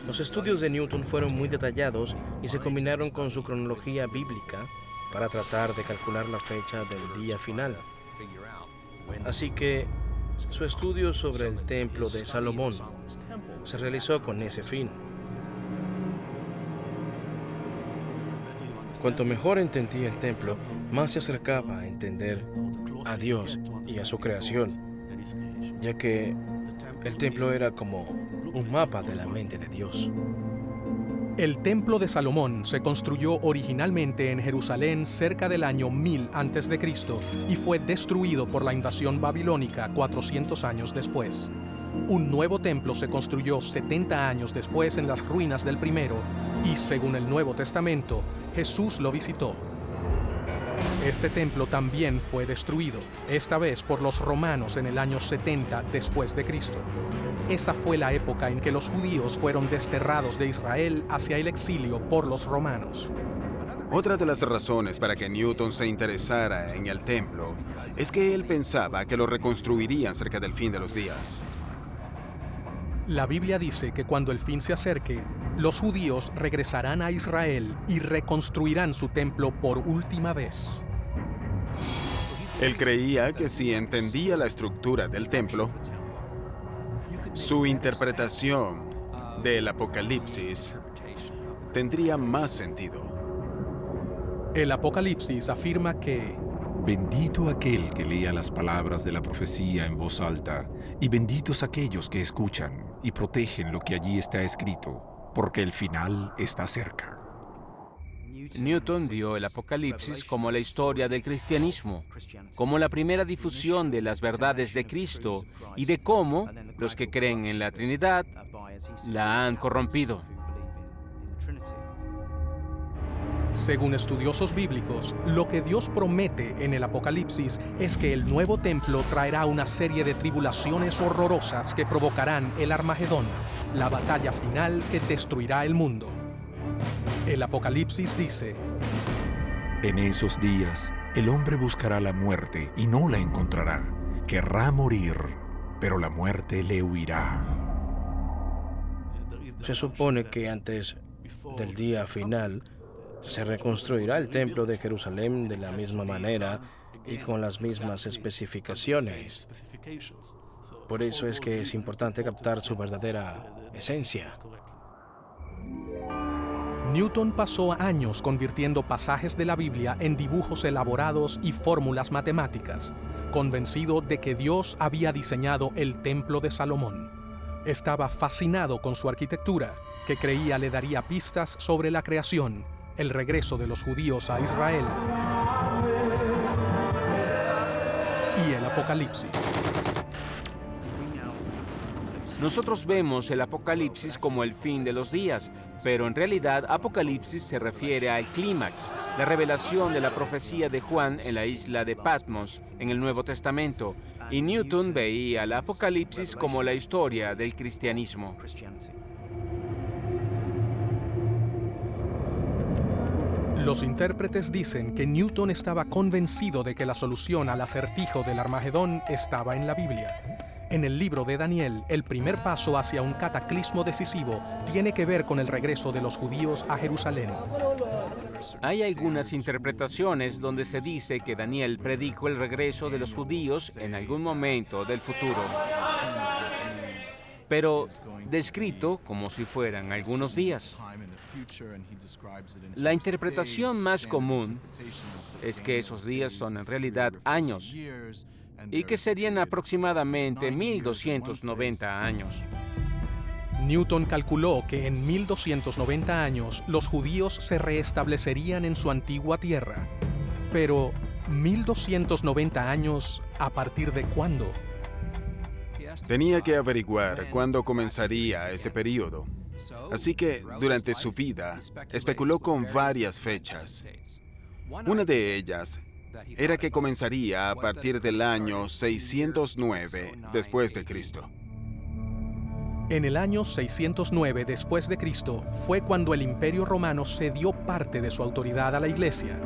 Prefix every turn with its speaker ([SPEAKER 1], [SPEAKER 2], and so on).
[SPEAKER 1] Los estudios de Newton fueron muy detallados y se combinaron con su cronología bíblica para tratar de calcular la fecha del día final. Así que su estudio sobre el templo de Salomón se realizó con ese fin. Cuanto mejor entendía el templo, más se acercaba a entender a Dios y a su creación, ya que el templo era como un mapa de la mente de Dios.
[SPEAKER 2] El Templo de Salomón se construyó originalmente en Jerusalén cerca del año 1000 a.C. y fue destruido por la invasión babilónica 400 años después. Un nuevo templo se construyó 70 años después en las ruinas del primero y, según el Nuevo Testamento, Jesús lo visitó. Este templo también fue destruido, esta vez por los romanos en el año 70 después de Cristo. Esa fue la época en que los judíos fueron desterrados de Israel hacia el exilio por los romanos.
[SPEAKER 3] Otra de las razones para que Newton se interesara en el templo es que él pensaba que lo reconstruirían cerca del fin de los días.
[SPEAKER 2] La Biblia dice que cuando el fin se acerque, los judíos regresarán a Israel y reconstruirán su templo por última vez.
[SPEAKER 3] Él creía que si entendía la estructura del templo, su interpretación del Apocalipsis tendría más sentido.
[SPEAKER 2] El Apocalipsis afirma que
[SPEAKER 4] bendito aquel que lea las palabras de la profecía en voz alta, y benditos aquellos que escuchan y protegen lo que allí está escrito, porque el final está cerca.
[SPEAKER 5] Newton vio el Apocalipsis como la historia del cristianismo, como la primera difusión de las verdades de Cristo y de cómo los que creen en la Trinidad la han corrompido.
[SPEAKER 2] Según estudiosos bíblicos, lo que Dios promete en el Apocalipsis es que el nuevo templo traerá una serie de tribulaciones horrorosas que provocarán el Armagedón, la batalla final que destruirá el mundo. El Apocalipsis dice:
[SPEAKER 4] en esos días, el hombre buscará la muerte y no la encontrará. Querrá morir, pero la muerte le huirá.
[SPEAKER 1] Se supone que antes del día final se reconstruirá el templo de Jerusalén de la misma manera y con las mismas especificaciones. Por eso es que es importante captar su verdadera esencia.
[SPEAKER 2] Newton pasó años convirtiendo pasajes de la Biblia en dibujos elaborados y fórmulas matemáticas, convencido de que Dios había diseñado el Templo de Salomón. Estaba fascinado con su arquitectura, que creía le daría pistas sobre la creación, el regreso de los judíos a Israel y el Apocalipsis.
[SPEAKER 5] Nosotros vemos el Apocalipsis como el fin de los días, pero en realidad Apocalipsis se refiere al clímax, la revelación de la profecía de Juan en la isla de Patmos en el Nuevo Testamento, y Newton veía el Apocalipsis como la historia del cristianismo.
[SPEAKER 2] Los intérpretes dicen que Newton estaba convencido de que la solución al acertijo del Armagedón estaba en la Biblia. En el libro de Daniel, el primer paso hacia un cataclismo decisivo tiene que ver con el regreso de los judíos a Jerusalén.
[SPEAKER 5] Hay algunas interpretaciones donde se dice que Daniel predijo el regreso de los judíos en algún momento del futuro, pero descrito como si fueran algunos días. La interpretación más común es que esos días son en realidad años y que serían aproximadamente 1290 años.
[SPEAKER 2] Newton calculó que en 1290 años los judíos se reestablecerían en su antigua tierra. Pero, ¿1290 años a partir de cuándo?
[SPEAKER 3] Tenía que averiguar cuándo comenzaría ese periodo. Así que, durante su vida, especuló con varias fechas. Una de ellas era que comenzaría a partir del año 609 después de Cristo.
[SPEAKER 2] En el año 609 después de Cristo fue cuando el Imperio Romano cedió parte de su autoridad a la Iglesia.